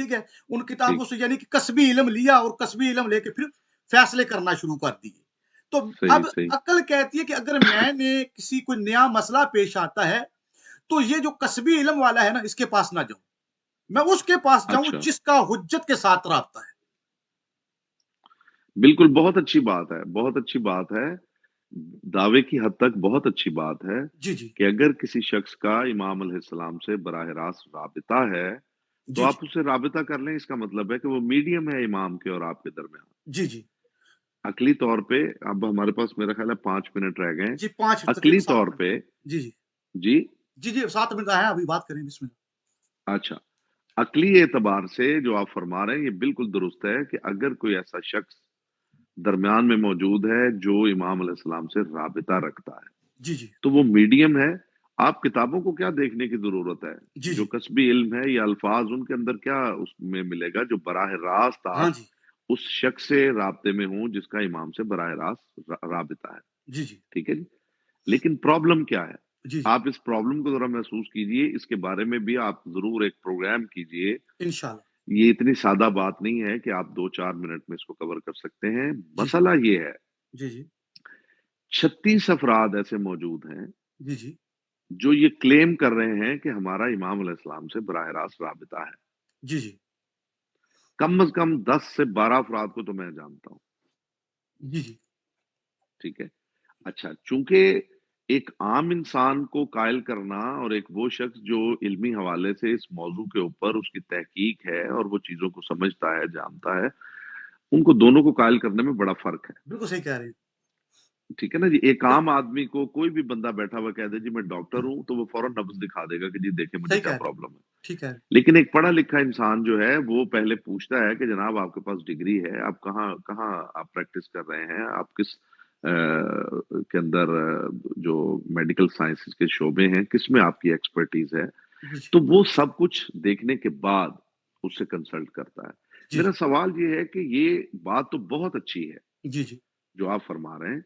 ٹھیک ہے، ان کتابوں سے یعنی کہ کسبی علم لیا اور کسبی علم لے کے پھر فیصلے کرنا شروع کر دیے. تو صحیح اب صحیح. عقل کہتی ہے کہ اگر میں نے کسی کوئی نیا مسئلہ پیش آتا ہے تو یہ جو کسبی علم والا ہے نا اس کے پاس نہ جاؤں، میں اس کے پاس جاؤں اچھا، جس کا حجت کے ساتھ رابطہ ہے. بالکل بہت اچھی بات ہے، بہت اچھی بات ہے. دعوے کی حد تک بہت اچھی بات ہے جی جی کہ اگر کسی شخص کا امام علیہ السلام سے براہ راست رابطہ ہے تو جی آپ اس سے رابطہ کر لیں. اس کا مطلب ہے کہ وہ میڈیم ہے امام کے اور آپ کے درمیان. جی جی عقلی طور پہ اب ہمارے پاس میرا خیال ہے 5 منٹ رہ گئے. جی 5 تقریباً عقلی 7 طور منٹ پہ جی جی جی جی جی 7 منٹ ہے، ابھی بات کریں بسم اللہ. اچھا، عقلی اعتبار سے جو آپ فرما رہے ہیں یہ بالکل درست ہے کہ اگر کوئی ایسا شخص درمیان میں موجود ہے جو امام علیہ السلام سے رابطہ رکھتا ہے جی جی تو وہ میڈیم ہے. آپ کتابوں کو کیا دیکھنے کی ضرورت ہے؟ جی جو جی کسبی علم ہے یا الفاظ ان کے اندر کیا اس میں ملے گا جو براہ راست ہاں آپ جی اس شخص سے رابطے میں ہوں جس کا امام سے براہ راست رابطہ ہے. جی جی ٹھیک ہے جی. لیکن پرابلم کیا ہے؟ جی جی آپ اس پرابلم کو ذرا محسوس کیجئے. اس کے بارے میں بھی آپ ضرور ایک پروگرام کیجئے. انشاءاللہ. یہ اتنی سادہ بات نہیں ہے کہ آپ 2-4 منٹ میں اس کو کور کر سکتے ہیں. جی جی مسئلہ یہ ہے جی جی 36 افراد ایسے موجود ہیں جی جی جو یہ کلیم کر رہے ہیں کہ ہمارا امام علیہ السلام سے براہ راست رابطہ ہے. جی جی کم از کم 10 سے 12 افراد کو تو میں جانتا ہوں. جی جی ٹھیک ہے. اچھا، چونکہ ایک عام انسان کو قائل کرنا اور ایک وہ شخص جو علمی حوالے سے اس موضوع کے اوپر اس کی تحقیق ہے اور وہ چیزوں کو سمجھتا ہے جانتا ہے، ان کو دونوں کو قائل کرنے میں بڑا فرق ہے. بالکل صحیح کہہ رہے ہیں. ٹھیک ہے نا جی. ایک عام آدمی کو کوئی بھی بندہ بیٹھا ہوا کہہ دے جی میں ڈاکٹر ہوں تو وہ فوراً نبض دکھا دے گا کہ جی دیکھیں مجھے صحیح کیا کہہ رہے ہیں. پرابلم ہے. ٹھیک ہے. لیکن ایک پڑھا لکھا انسان جو ہے وہ پہلے پوچھتا ہے کہ جناب آپ کے پاس ڈگری ہے، آپ کہاں آپ پریکٹس کر رہے ہیں، آپ کس کے اندر جو میڈیکل سائنسز کے شعبے ہیں کس میں آپ کی ایکسپرٹیز ہے. جی جی تو وہ سب کچھ دیکھنے کے بعد اس سے کنسلٹ کرتا ہے. جی میرا سوال یہ ہے کہ یہ بات تو بہت اچھی ہے جی جی جو آپ فرما رہے ہیں،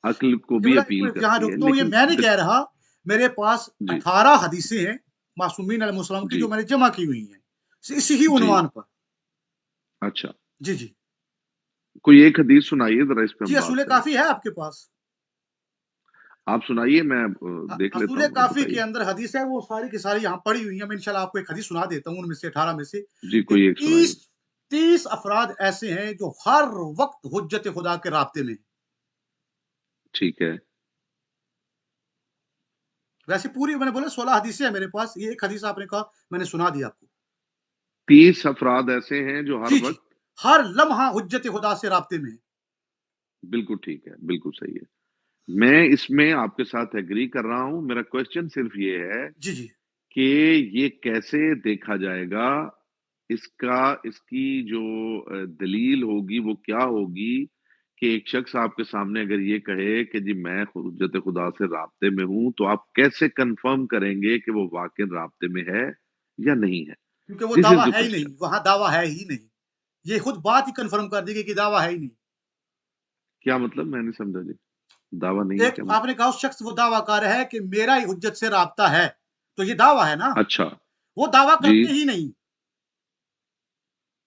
عقل کو جی بھی بولا ایک اپیل منٹ یہاں کرتی ہے، رکتا ہوں. یہ لیکن میں نہیں کہہ رہا، میرے پاس جی 18 حدیثیں ہیں معصومین علیہ السلام کی جی جو میں نے جمع کی ہوئی ہیں اسی ہی جی عنوان پر. اچھا، جی جی کوئی ایک حدیث سنائیے ذرا اس پہ ہم جی بات اصول کریں. کافی ہے آپ کے پاس. آپ سنائیے میں دیکھ لیتا اصول ہوں. آپ کافی بتائیے. کے اندر حدیث ہے، وہ ساری کی ساری یہاں پڑی ہوئی ہیں. میں انشاءاللہ آپ کو ایک حدیث سنا دیتا ہوں ان میں سے 18 میں سے جی کہ کوئی ایک سنائیے. 30 افراد ایسے ہیں جو ہر وقت حجت خدا کے رابطے میں ہیں. ٹھیک ہے. ویسے پوری میں نے بولا 16 حدیثیں ہیں میرے پاس. یہ ایک حدیث آپ نے کہا میں نے سنا دیا آپ کو. 30 افراد ایسے ہیں جو ہر جی جی وقت. ہر لمحہ حجت خدا سے رابطے میں ہیں. بالکل ٹھیک ہے، بالکل صحیح ہے. میں اس میں آپ کے ساتھ ایگری کر رہا ہوں. میرا کوشچن صرف یہ ہے جی جی کہ یہ کیسے دیکھا جائے گا، اس کی جو دلیل ہوگی وہ کیا ہوگی کہ ایک شخص آپ کے سامنے اگر یہ کہے کہ جی میں حجت خدا سے رابطے میں ہوں تو آپ کیسے کنفرم کریں گے کہ وہ واقعی رابطے میں ہے یا نہیں ہے؟ کیونکہ وہ دس از دعویٰ دا ہے ہی کوشچن. نہیں، وہاں دعویٰ ہے ہی نہیں. یہ خود بات ہی کنفرم کر دی گئی کہ دعویٰ ہے ہی نہیں. کیا مطلب؟ میں نہیں سمجھا جی. دعویٰ نہیں ہے ایک کیا آپ مطلب؟ نے کہا اس شخص وہ دعویٰ کار ہے کہ میرا ہی حجت سے رابطہ ہے، تو یہ دعویٰ ہے نا. اچھا وہ دعویٰ جی، کرتے ہی نہیں.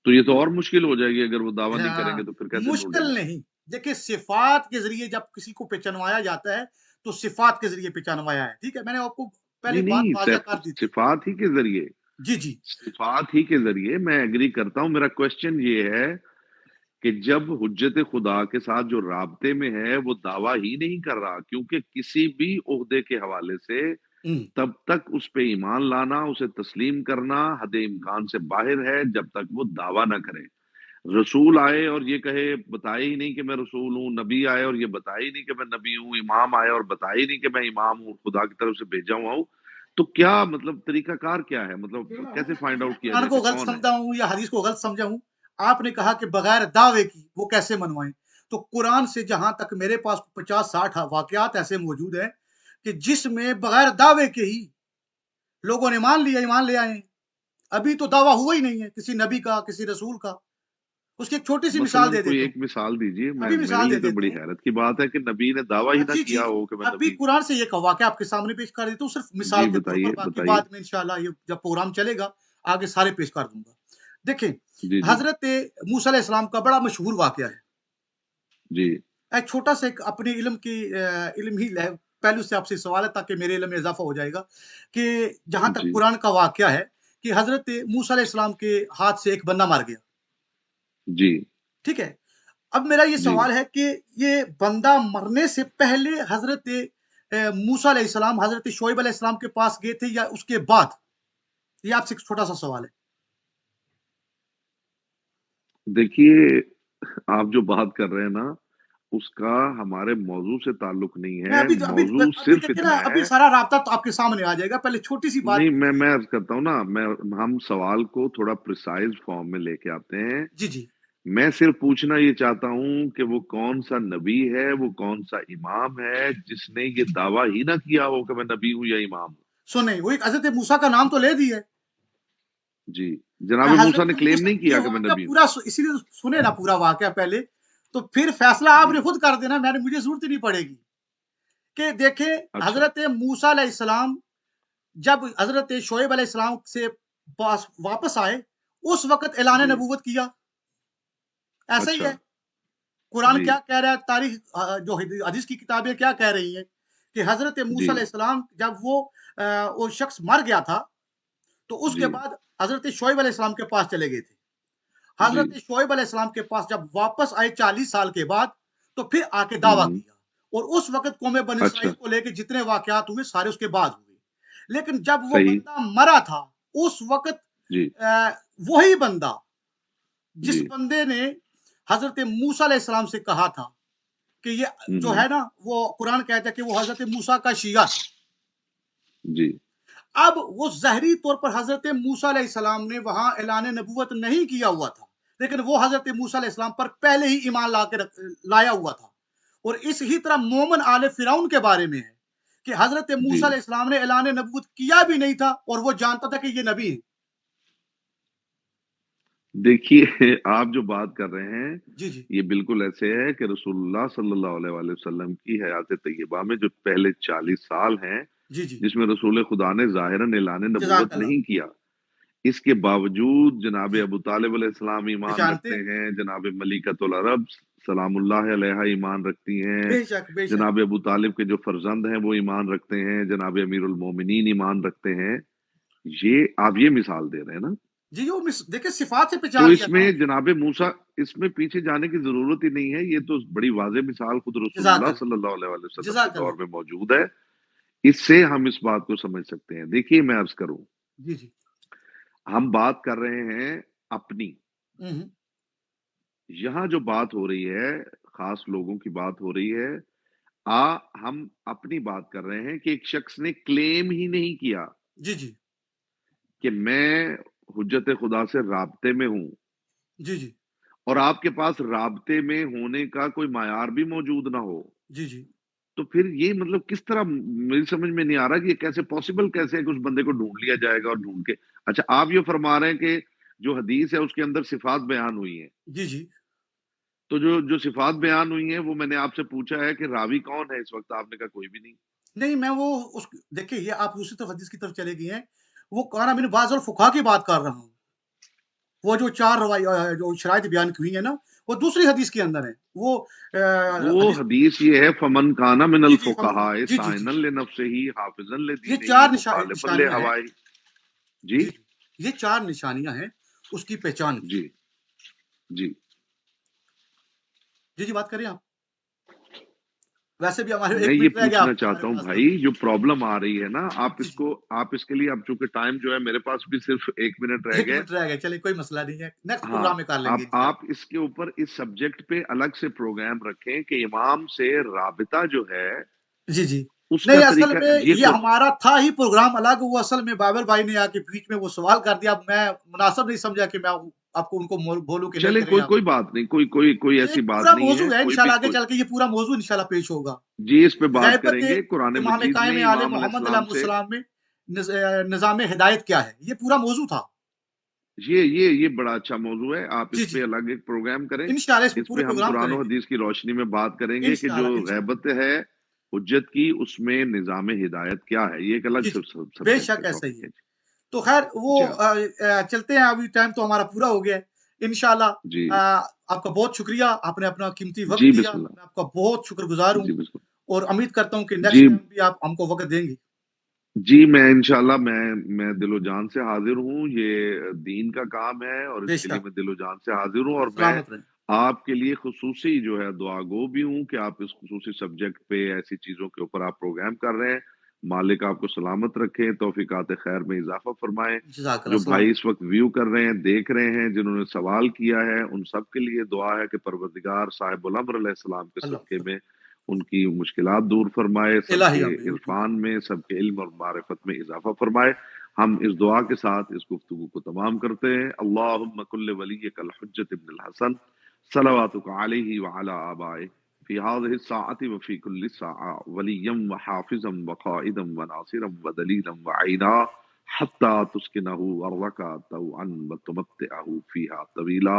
تو یہ تو اور مشکل ہو جائے گی. اگر وہ دعویٰ نہیں کریں ہاں، گے تو پھر کیسے ڈھونڈیں مشکل گے؟ نہیں. دیکھیں صفات کے ذریعے جب کسی کو پہچانوایا جاتا ہے تو صفات کے ذریعے پہچانوایا ہے. ٹھیک ہے، میں نے آپ کو پہلے نہیں بات نہیں، واضح کر دی تھی. صفات ہی کے ذریعے. جی جی صفات ہی کے ذریعے میں ایگری کرتا ہوں. میرا کوشچن یہ ہے کہ جب حجت خدا کے ساتھ جو رابطے میں ہے وہ دعویٰ ہی نہیں کر رہا، کیونکہ کسی بھی عہدے کے حوالے سے تب تک اس پہ ایمان لانا، اسے تسلیم کرنا حد امکان سے باہر ہے جب تک وہ دعویٰ نہ کرے. رسول آئے اور یہ کہے بتائے ہی نہیں کہ میں رسول ہوں، نبی آئے اور یہ بتائے ہی نہیں کہ میں نبی ہوں، امام آئے اور بتائے ہی نہیں کہ میں امام ہوں، خدا کی طرف سے بھیجا ہوا ہوں، تو کیا مطلب طریقہ کار کیا ہے؟ مطلب کیسے فائنڈ آؤٹ کیا قرآن جائے کو کہ غلط کون ہے؟ سمجھا ہوں یا حدیث کو غلط سمجھا ہوں. آپ نے کہا کہ بغیر دعوے کی وہ کیسے منوائیں. تو قرآن سے جہاں تک میرے پاس 50-60 واقعات ایسے موجود ہیں کہ جس میں بغیر دعوے کے ہی لوگوں نے ایمان لے آئے ہیں. ابھی تو دعویٰ ہوا ہی نہیں ہے کسی نبی کا، کسی رسول کا. اس کی ایک چھوٹی سی مثال مثلاً دے کوئی دیتا ہوں. ایک مثال دیجیے. ابھی میرے مثال دے لیے تو دیتا بڑی ہوں. حیرت کی بات ہے کہ نبی نے دعویٰ ہی نہ جی جی کیا ہو کہ میں ابھی نبی. قرآن سے یہ واقعہ آپ کے سامنے پیش کر دیتا ہوں صرف مثال جی کے طور پر. بتائیے باقی بتائیے. بعد میں انشاءاللہ یہ جب پروگرام چلے گا آگے سارے پیش کر دوں گا. دیکھیں جی جی حضرت موسیٰ علیہ السلام کا بڑا مشہور واقعہ ہے. جی ایک چھوٹا سا ایک اپنے علم کی علم ہی پہلو سے آپ سے سوال ہے تاکہ میرے علم میں اضافہ ہو جائے گا کہ جہاں تک جی قرآن کا واقعہ ہے کہ حضرت موسیٰ علیہ السلام کے ہاتھ سے ایک بندہ مار گیا. جی ٹھیک ہے. اب میرا یہ جی سوال ہے کہ یہ بندہ مرنے سے پہلے حضرت موسیٰ علیہ السلام حضرت شعیب علیہ السلام کے پاس گئے تھے یا اس کے بعد؟ یہ آپ سے ایک چھوٹا سا سوال ہے. دیکھیے آپ جو بات کر رہے ہیں نا اس کا ہمارے موضوع سے تعلق نہیں میں ہے. موضوع ابھی صرف دیکھیں نا، اتنا ابھی ہے سارا رابطہ تو آپ کے سامنے آ جائے گا. پہلے چھوٹی سی بات. نہیں میں عرض کرتا ہوں نا ہم سوال کو تھوڑا پریسائز فارم میں لے کے آتے ہیں. جی جی میں صرف پوچھنا یہ چاہتا ہوں کہ وہ کون سا نبی ہے، وہ کون سا امام ہے جس نے یہ دعویٰ ہی نہ کیا ہو کہ میں نبی ہوں یا امام ہوں. سنیں، وہ ایک حضرت موسیٰ کا نام تو لے دی ہے. جی جناب موسیٰ حضرت نے کلیم موسیٰ نہیں یہ کیا کہ میں واقعہ نبی ہوں. پورا اسی لیے سنے نا پورا واقعہ پہلے، تو پھر فیصلہ آپ جی نے خود کر دینا. مجھے ضرورت ہی نہیں پڑے گی. کہ دیکھیں اچھا حضرت موسیٰ علیہ السلام جب حضرت شعیب علیہ السلام سے پاس واپس آئے اس وقت اعلان جی نبوت کیا. ایسا ہی اچھا ہے. قرآن جی کیا کہہ رہا ہے، تاریخ جو حدیث کی کتابیں کیا کہہ رہی ہیں کہ حضرت جی موسیٰ علیہ السلام جب وہ شخص مر گیا تھا تو اس کے جی بعد حضرت شعیب علیہ السلام کے پاس چلے گئے تھے. جی حضرت شعیب علیہ السلام کے پاس جب واپس آئے 40 سال کے بعد تو پھر آ کے دعویٰ ہوں کیا. اور اس وقت قوم بنی اچھا اسرائیل کو لے کے جتنے واقعات ہوئے سارے اس کے بعد ہوئے. لیکن جب وہ صحیح بندہ مرا تھا اس وقت جی وہی بندہ جس جی بندے نے حضرت موسیٰ علیہ السلام سے کہا تھا کہ یہ جو ہے نا، وہ قرآن کہتا ہے کہ وہ حضرت موسیٰ کا شیعہ تھا. جی اب وہ ظاہری طور پر حضرت موسیٰ علیہ السلام نے وہاں اعلان نبوت نہیں کیا ہوا تھا، لیکن وہ حضرت موسیٰ علیہ السلام پر پہلے ہی ایمان لایا ہوا تھا. اور اس ہی طرح مومن آل فرعون کے بارے میں ہے کہ حضرت جی موسیٰ علیہ السلام نے اعلان نبوت کیا بھی نہیں تھا اور وہ جانتا تھا کہ یہ نبی ہے. دیکھیے آپ جو بات کر رہے ہیں جی جی یہ بالکل ایسے ہے کہ رسول اللہ صلی اللہ علیہ وآلہ وسلم کی حیات طیبہ میں جو پہلے 40 سال ہیں جی جی جس میں رسول خدا نے ظاہراً اعلان جزاک نبوت اللہ. نہیں کیا، اس کے باوجود جناب ابو طالب علیہ السلام ایمان جانتے رکھتے ہیں. ہیں، جناب ملکۃ العرب سلام اللہ علیہ ایمان رکھتی ہیں، بے شک بے شک. جناب ابو طالب کے جو فرزند ہیں وہ ایمان رکھتے ہیں، جناب امیر المومنین ایمان رکھتے ہیں. یہ آپ یہ مثال دے رہے ہیں نا. جی وہ دیکھیں صفات سے تو پہچان لیا اس تھا. میں جناب موسیٰ اس میں پیچھے جانے کی ضرورت ہی نہیں ہے، یہ تو بڑی واضح مثال خود رسول جزاک اللہ اللہ. صلی اللہ علیہ وآلہ وسلم کے جزاک دور اللہ. میں موجود ہے. اس سے ہم اس بات کو سمجھ سکتے ہیں. دیکھیے میں عرض کروں، جی جی ہم بات کر رہے ہیں اپنی، ہوں یہاں جو بات ہو رہی ہے خاص لوگوں کی بات ہو رہی ہے. ہم اپنی بات کر رہے ہیں کہ ایک شخص نے کلیم ہی نہیں کیا جی جی کہ میں حجت خدا سے رابطے میں ہوں، جی جی اور آپ کے پاس رابطے میں ہونے کا کوئی معیار بھی موجود نہ ہو، جی جی تو پھر یہ مطلب کس طرح، میری سمجھ میں نہیں آ رہا کہ یہ کیسے پاسبل کیسے ہے کہ اس بندے کو ڈھونڈ لیا جائے گا اور ڈھونڈ کے. اچھا آپ یہ فرما رہے ہیں کہ جو حدیث ہے اس کے اندر صفات بیان ہوئی ہیں، جی جی تو جو صفات بیان ہوئی ہیں وہ میں نے آپ سے پوچھا ہے کہ راوی کون ہے، اس وقت آپ نے کہا کوئی بھی نہیں. نہیں میں وہ دیکھیں یہ آپ دوسری طرف حدیث کی طرف چلے گئی ہیں. وہ قرآن بن بعض الفقہا کی بات کر رہا ہوں. وہ جو 4 جو شرائط بیان کی ہوئی ہیں نا وہ دوسری حدیث کے اندر ہے. وہ وہ حدیث. حدیث یہ ہے فمن کانا من جی جی الفقہاء جی جی جی سائنا لنفسہ حافظا یہ لدینہ 4 مخالفا نشانیاں ہیں. لہوائہ. جی جی جی یہ 4 نشانیاں ہیں اس کی پہچان کی. جی جی جی جی بات کریں آپ. ویسے بھی ہمارے میں 1 یہ منٹ رہ گیا پوچھنا ہمارے چاہتا ہوں پاس. بھائی جو پرابلم آ رہی ہے نا آپ جی اس جی کو آپ اس کے لیے، اب چونکہ ٹائم جو ہے میرے پاس بھی صرف 1 منٹ رہ 1 گئے. منٹ رہ گئے. چلیں کوئی مسئلہ نہیں ہے، نیکسٹ ہاں پروگرام میں کر لیں گے انشاءاللہ. آپ اس کے اوپر اس سبجیکٹ پہ الگ سے پروگرام رکھیں کہ امام سے رابطہ جو ہے جی جی اس کا نہیں اصل طریقہ میں یہ یہ ہمارا تھا ہی پروگرام الگ. وہ اصل میں بابل بھائی نے آ کے بیچ میں وہ سوال کر دیا. میں مناسب نہیں سمجھا کہ میں آپ کو ان کو بولوں کہ نہیں چلے کریں آپ. کوئی بات نہیں، کوئی یہ ایسی ایک بات پورا نہیں موضوع ہے، ہے کوئی بھی انشاءاللہ آگے کوئی. چل کے یہ پورا موضوع انشاءاللہ پیش ہوگا. جی اس پہ بات کریں غیبت گے قرآن امام مجید قائم میں عالم امام علیہ محمد السلام علیہ سے. السلام میں نظام ہدایت کیا ہے، یہ پورا موضوع تھا. یہ بڑا اچھا موضوع ہے. آپ جی اس جی پہ الگ ایک پروگرام کریں، انشاءاللہ اس پہ اس پورے پہ ہم پروگرام قرآن کریں و گے حدیث کی روشنی میں بات کریں گے کہ جو انشاءاللہ انشاءاللہ. غیبت ہے حجت کی، اس میں نظام ہدایت کیا ہے. یہ ایک الگ جی جی بے سبجیکٹ ہے، شک ایسا ہی ٹاپک ہے. ہے. تو خیر وہ اچھا چلتے ہیں، ابھی ٹائم تو ہمارا پورا ہو گیا ہے انشاءاللہ۔ جی آپ کا بہت شکریہ، آپ نے اپنا قیمتی وقت جی دیا، بسم اللہ میں آپ کا بہت شکر گزار ہوں، جی بسم اور امید کرتا ہوں کہ اللہ نیکسٹ جی ٹائم بھی آپ ہم کو وقت دیں گے۔ جی میں انشاءاللہ میں دل و جان سے حاضر ہوں، یہ دین کا کام ہے اور بے اس کے لیے شک، میں دل و جان سے حاضر ہوں، اور میں سلامت رہیں۔ آپ کے لیے خصوصی جو ہے دعا گو بھی ہوں کہ آپ اس خصوصی سبجیکٹ پہ ایسی چیزوں کے اوپر آپ پروگرام کر رہے ہیں، مالک آپ کو سلامت رکھیں، توفیقات خیر میں اضافہ فرمائیں۔ جزاک اللہ، جو بھائی سلامت اس وقت ویو کر رہے ہیں، دیکھ رہے ہیں، جنہوں نے سوال کیا ہے، ان سب کے لیے دعا ہے کہ پروردگار صاحب الامر علیہ السلام کے صدقے اللہ میں ان کی مشکلات دور فرمائے، سب الہی کے آمین۔ عرفان میں، سب کے علم اور معرفت میں اضافہ فرمائے۔ ہم اس دعا کے ساتھ اس گفتگو کو تمام کرتے ہیں۔ اللہم کل ولیک الحجت ابن الحسن صلواتک علیہ وعلی آبائہ فی هذه الساعة وفی کل ساعة ولیا وحافظا وقائدا وناصرا ودلیلا وعینا حتی تسکنہ ارضک طوعا وتمتعہ فیہا طویلا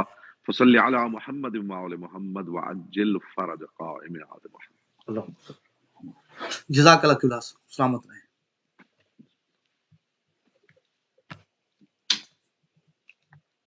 فصل علی محمد وعلی محمد وعجل فرج قائم محمد۔ اللہ جزاک اللہ، سلامت رہیں۔